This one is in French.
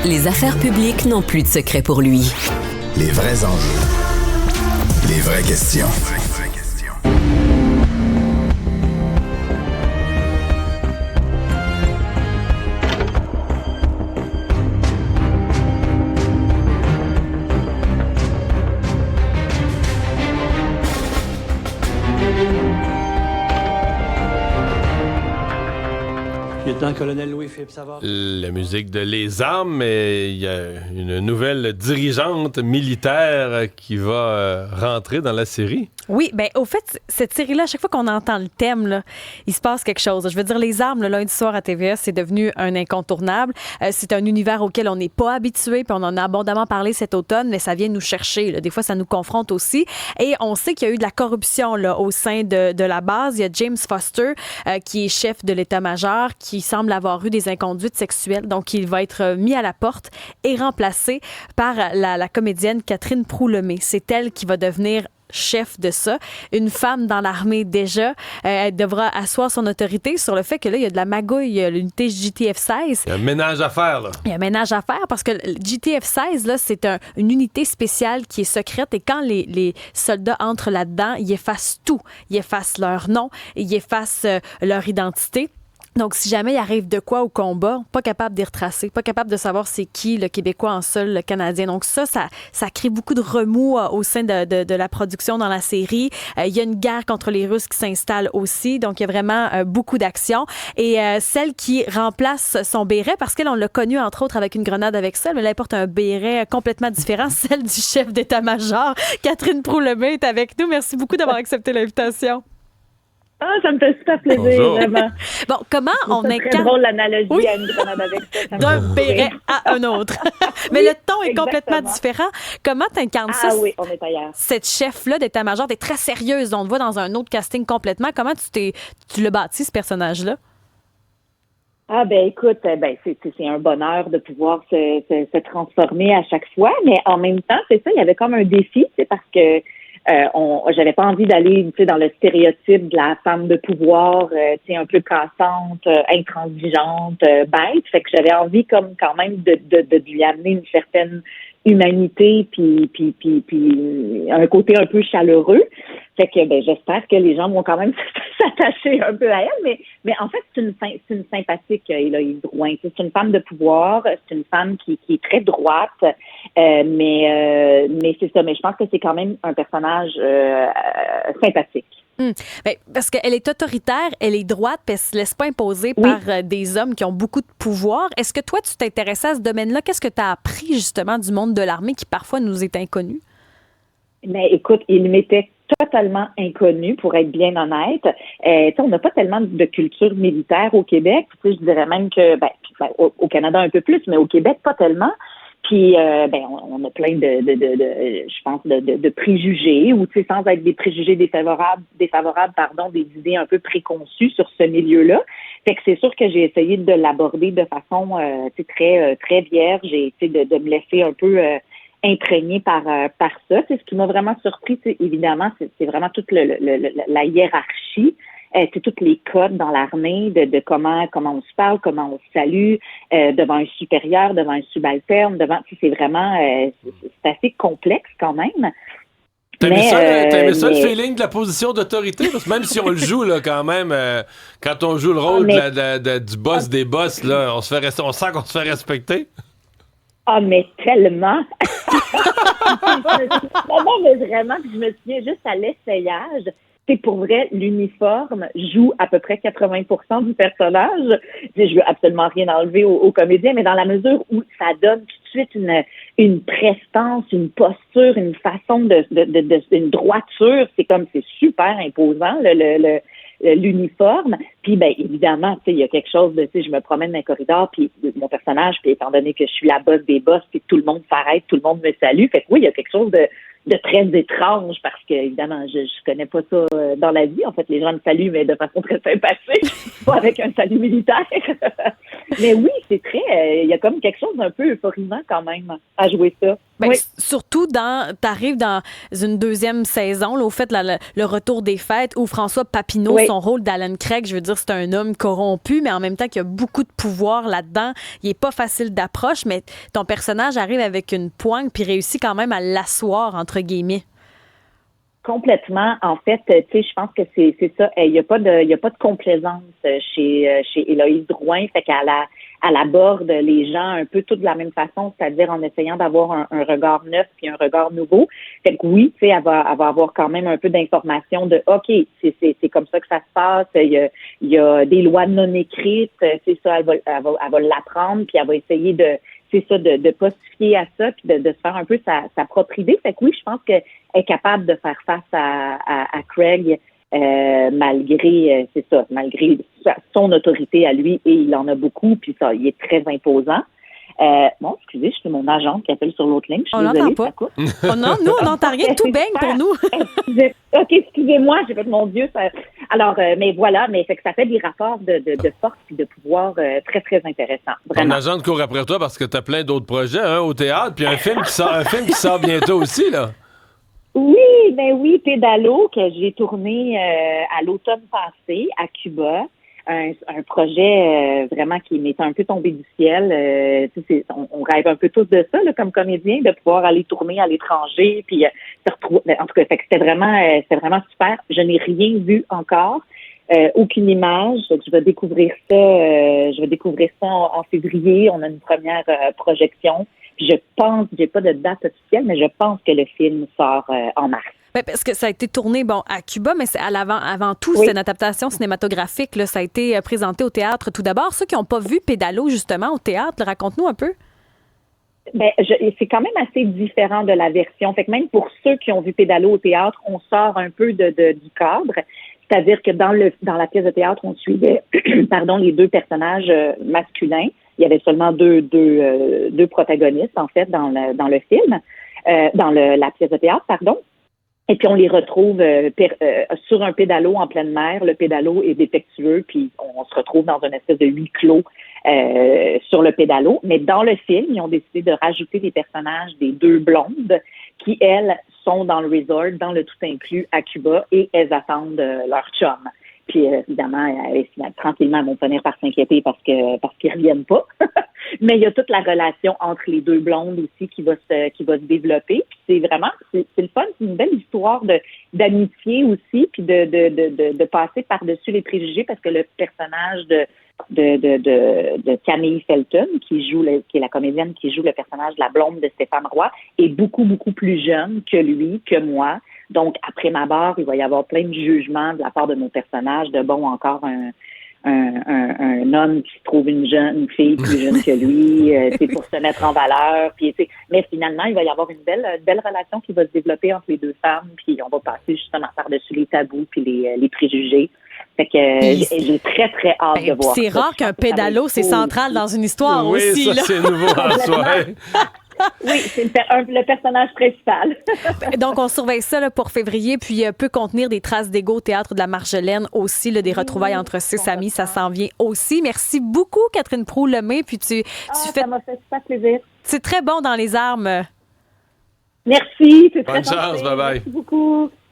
Les affaires publiques n'ont plus de secret pour lui. Les vrais enjeux. Les vraies questions. Lieutenant-colonel Louis-Philippe Savard. La musique de Les Armes, mais il y a une nouvelle dirigeante militaire qui va rentrer dans la série. Oui, bien, au fait, cette série-là, à chaque fois qu'on entend le thème, là, il se passe quelque chose. Je veux dire, Les Armes, le lundi soir à TVA, c'est devenu un incontournable. C'est un univers auquel on n'est pas habitué, puis on en a abondamment parlé cet automne, mais ça vient nous chercher, là. Des fois, ça nous confronte aussi. Et on sait qu'il y a eu de la corruption là, au sein de la base. Il y a James Foster, qui est chef de l'état-major, qui semble avoir eu des inconduites sexuelles. Donc, il va être mis à la porte et remplacé par la comédienne Catherine Proulomé. C'est elle qui va devenir chef de ça. Une femme dans l'armée déjà, elle devra asseoir son autorité sur le fait que là, il y a de la magouille, l'unité JTF-16. Il y a un ménage à faire, là. Il y a un ménage à faire parce que le JTF-16, là, c'est une unité spéciale qui est secrète et quand les soldats entrent là-dedans, ils effacent tout. Ils effacent leur nom, ils effacent leur identité. Donc, si jamais il arrive de quoi au combat, pas capable d'y retracer, pas capable de savoir c'est qui le Québécois en sol, le Canadien. Donc ça crée beaucoup de remous au sein de la production dans la série. Il y a une guerre contre les Russes qui s'installe aussi. Donc, il y a vraiment beaucoup d'action. Et celle qui remplace son béret, parce qu'elle, on l'a connue, entre autres, avec une grenade avec ça, mais là, elle porte un béret complètement différent, celle du chef d'état-major. Catherine Proulomé est avec nous. Merci beaucoup d'avoir accepté l'invitation. Ah, ça me fait super plaisir, Bonjour. vraiment. Bon, comment on C'est incarne... très drôle l'analogie Oui. à une grenade avec ça. D'un béret à un autre. Mais Oui, le ton est complètement exactement. différent. Comment t'incarnes ça? Ah oui, on est ailleurs. Cette chef-là d'état-major, t'es très sérieuse. On te voit dans un autre casting complètement. Comment tu l'as bâti, ce personnage-là? Ah ben écoute, c'est un bonheur de pouvoir se transformer à chaque fois, mais en même temps, c'est ça, il y avait comme un défi, c'est parce que j'avais pas envie d'aller dans le stéréotype de la femme de pouvoir, un peu cassante, intransigeante, bête. Fait que j'avais envie comme quand même de lui amener une certaine humanité puis un côté un peu chaleureux. Fait que j'espère que les gens vont quand même s'attacher un peu à elle, mais en fait c'est une sympathique Héloïse Drouin. C'est une femme de pouvoir, c'est une femme qui est très droite, mais c'est ça. Mais je pense que c'est quand même un personnage sympathique. Ben, parce qu'elle est autoritaire, elle est droite, puis elle se laisse pas imposer Oui. par des hommes qui ont beaucoup de pouvoir. Est-ce que toi, tu t'intéressais à ce domaine-là? Qu'est-ce que tu as appris justement du monde de l'armée qui parfois nous est inconnu? Mais écoute, il m'était totalement inconnu, pour être bien honnête. On n'a pas tellement de culture militaire au Québec. Je dirais même que au Canada un peu plus, mais au Québec, pas tellement. Puis, on a plein je pense, de préjugés, ou sans être des préjugés défavorables, des idées un peu préconçues sur ce milieu-là. Fait que c'est sûr que j'ai essayé de l'aborder de façon très très vierge et de me laisser un peu imprégné par ça. C'est ce qui m'a vraiment surpris, évidemment, c'est vraiment toute la hiérarchie. C'est tous les codes dans l'armée de comment on se parle, comment on se salue devant un supérieur, devant un subalterne, c'est vraiment c'est assez complexe quand même. T'aimais ça le feeling de la position d'autorité? Parce que même si on le joue là, quand même, quand on joue le rôle du boss des boss, là, on sent qu'on se fait respecter. Ah, mais tellement! Non, mais vraiment, je me souviens juste à l'essayage. C'est pour vrai, l'uniforme joue à peu près 80% du personnage. Je veux absolument rien enlever aux comédiens, mais dans la mesure où ça donne tout de suite une prestance, une posture, une façon une droiture, c'est super imposant, l'uniforme. Puis évidemment, il y a quelque chose de, je me promène dans les corridors, puis mon personnage, puis étant donné que je suis la boss des boss, puis tout le monde s'arrête, tout le monde me salue. Fait que oui, il y a quelque chose de très étrange parce que évidemment, je connais pas ça dans la vie. En fait, les gens me saluent, mais de façon très sympathique, pas avec un salut militaire. Mais oui, c'est très... Il y a comme quelque chose d'un peu euphorisant quand même à jouer ça. Ben, Oui. surtout t'arrives dans une deuxième saison, là, au fait, le retour des fêtes, où François Papineau, Oui. son rôle d'Alan Craig, je veux dire, c'est un homme corrompu, mais en même temps qu'il y a beaucoup de pouvoir là-dedans. Il est pas facile d'approche, mais ton personnage arrive avec une poigne puis réussit quand même à l'asseoir, entre guillemets. Complètement. En fait, tu sais, je pense que c'est ça. Il y a pas de complaisance chez Héloïse Drouin. Fait elle aborde les gens un peu tous de la même façon, c'est-à-dire en essayant d'avoir un regard neuf puis un regard nouveau. Fait que oui, tu sais, elle va avoir quand même un peu d'informations de OK, c'est comme ça que ça se passe. Il y a des lois non écrites. C'est ça, elle va l'apprendre puis elle va essayer de pas se fier à ça puis de se faire un peu sa propre idée. Fait que oui, je pense qu'elle est capable de faire face à Craig malgré son autorité à lui, et il en a beaucoup, puis ça, il est très imposant. Bon, excusez, je suis mon agent qui appelle sur l'autre ligne. Je suis désolée, n'entend ça coupe. Oh non, nous, on n'entend rien, tout baigne pour nous. OK, excusez-moi, j'ai fait mon Dieu. Alors, mais voilà, mais fait que ça fait des rapports de force et de pouvoir très, très intéressants. Ton Vraiment. agent court après toi parce que t'as plein d'autres projets, hein, au théâtre, puis un film qui sort bientôt aussi, là. Oui, Pédalo, que j'ai tourné à l'automne passé à Cuba. Un projet vraiment qui m'est un peu tombé du ciel. On rêve un peu tous de ça, là, comme comédien, de pouvoir aller tourner à l'étranger, puis se retrouver. En tout cas, fait que c'était vraiment super. Je n'ai rien vu encore, aucune image. Je vais découvrir ça. En février. On a une première projection. Puis je pense, j'ai pas de date officielle, mais je pense que le film sort en mars. Ben, parce que ça a été tourné à Cuba, mais c'est avant tout, Oui. c'est une adaptation cinématographique. Là, ça a été présenté au théâtre tout d'abord. Ceux qui n'ont pas vu Pédalo, justement, au théâtre, raconte-nous un peu. Ben, c'est quand même assez différent de la version. Fait que même pour ceux qui ont vu Pédalo au théâtre, on sort un peu du cadre. C'est-à-dire que dans la pièce de théâtre, on suivait les deux personnages masculins. Il y avait seulement deux protagonistes, en fait, dans le film, dans la pièce de théâtre, pardon. Et puis, on les retrouve sur un pédalo en pleine mer. Le pédalo est défectueux, puis on se retrouve dans une espèce de huis clos sur le pédalo. Mais dans le film, ils ont décidé de rajouter des personnages des deux blondes qui, elles, sont dans le resort, dans le tout inclus à Cuba, et elles attendent leur chum. Puis, évidemment, tranquillement, elles vont finir par s'inquiéter parce qu'ils reviennent pas. Mais il y a toute la relation entre les deux blondes aussi qui va se développer. Puis c'est le fun, c'est une belle histoire d'amitié aussi, puis de passer par-dessus les préjugés, parce que le personnage de Camille Felton, qui est la comédienne qui joue le personnage de la blonde de Stéphane Roy, est beaucoup, beaucoup plus jeune que lui, que moi. Donc, après ma barre, il va y avoir plein de jugements de la part de mon personnage, encore un homme qui trouve une fille plus jeune que lui, c'est pour se mettre en valeur. Puis, mais finalement, il va y avoir une belle relation qui va se développer entre les deux femmes, puis on va passer justement par-dessus les tabous puis les préjugés. Fait que j'ai très, très hâte de voir. C'est rare qu'un pédalo, c'est central dans une histoire oui, aussi. Ça, là. c'est nouveau en soi. Oui, c'est le personnage principal. Donc, on surveille ça là, pour février, puis peut contenir des traces d'égo au Théâtre de la Marjolaine aussi, là, des retrouvailles entre six amis, ça s'en vient aussi. Merci beaucoup, Catherine Proulx-Lemay. Puis tu fais... Ça m'a fait super plaisir. C'est très bon dans les armes. Merci, c'est très Bonne chance, gentil. bye-bye. Merci beaucoup.